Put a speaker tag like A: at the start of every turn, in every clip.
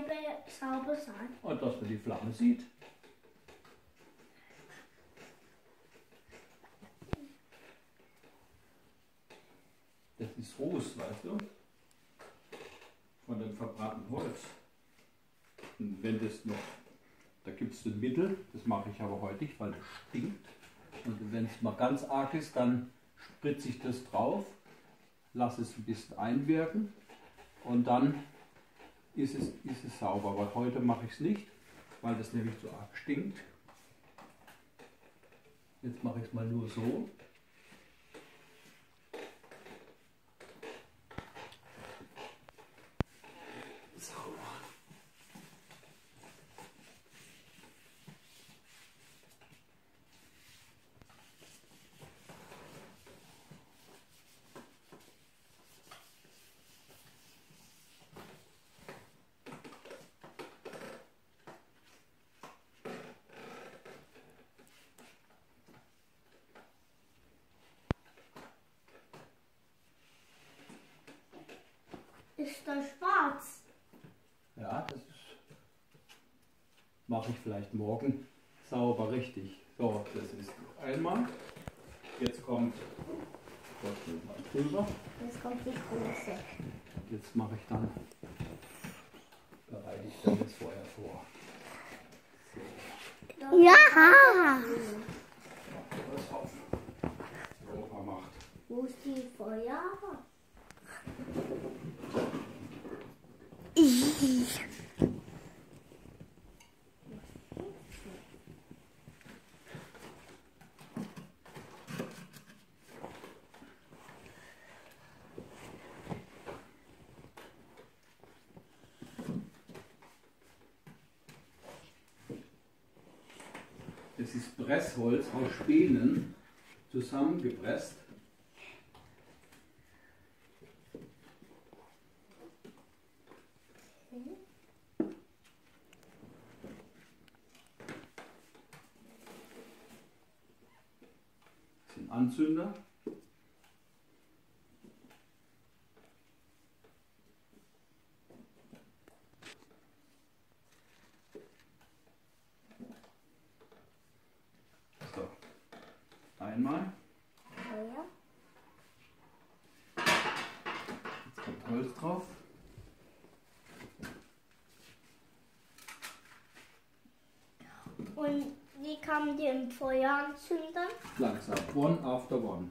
A: Scheibe sauber sein.
B: Und dass man die Flamme sieht. Das ist Ruß, weißt du? Von dem verbrannten Holz. Und wenn das noch, da gibt es ein Mittel, das mache ich aber heute nicht, weil das stinkt. Und wenn es mal ganz arg ist, dann spritze ich das drauf, lasse es ein bisschen einwirken und dann ist es sauber. Aber heute mache ich es nicht, weil das nämlich zu arg stinkt. Jetzt mache ich es mal nur so.
A: Ist das schwarz?
B: Ja, das mache ich vielleicht morgen sauber richtig. So, das ist einmal. Jetzt kommt Gott mal drüber.
A: Jetzt kommt die große.
B: Jetzt mache ich dann, bereite ich dann das Feuer vor.
A: Ja!
B: Was auf. Opa macht.
A: Wo ist die Feuer?
B: Das ist Pressholz aus Spänen zusammengepresst. Das sind Anzünder. So, einmal.
A: Feuer.
B: Jetzt kommt Holz drauf.
A: Und wie kann man den Feuer anzünden?
B: Langsam. One after one.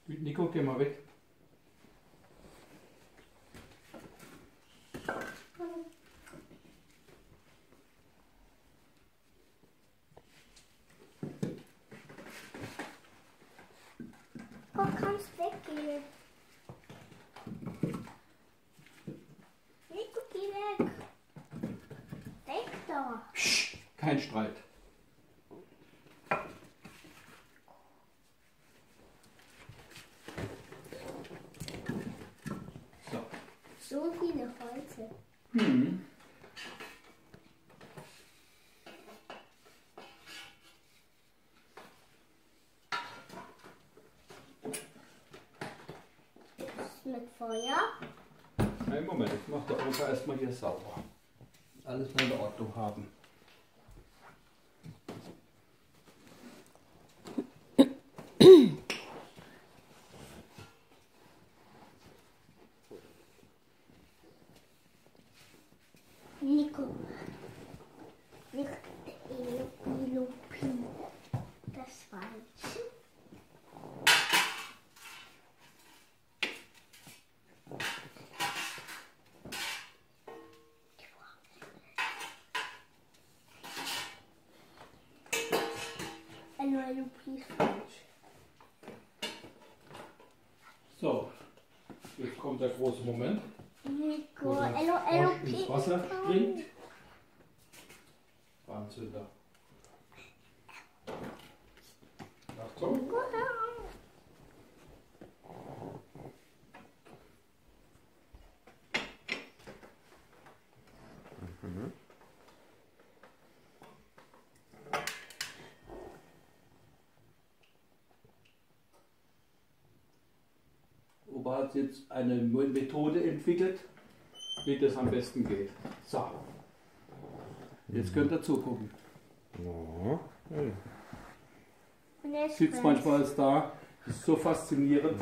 B: Nico, geh mal weg.
A: Du kannst weggehen. Nico, geh weg. Weg da.
B: Psst, kein Streit. So.
A: So viele Holze.
B: Hm.
A: Mit Feuer.
B: Einen Moment, jetzt macht der Opa erstmal hier sauber. Alles mal in Ordnung haben.
A: Nico. Nicht Elopi. Das Falsche. Elopi ist falsch.
B: So, jetzt kommt der große Moment,
A: Nico,
B: wo der Frosch
A: Elopi
B: ins
A: ist
B: Wasser
A: falsch.
B: springt. Anzünder. Achtung. Opa hat jetzt eine Methode entwickelt, wie das am besten geht. So. Jetzt könnt ihr zugucken.
C: Ja. Hey.
A: Und jetzt
B: Sitzt manchmal als da. Das ist so faszinierend.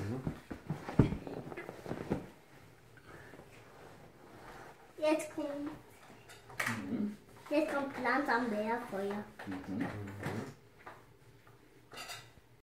A: Jetzt kommt langsam mehr Feuer.
B: Mhm.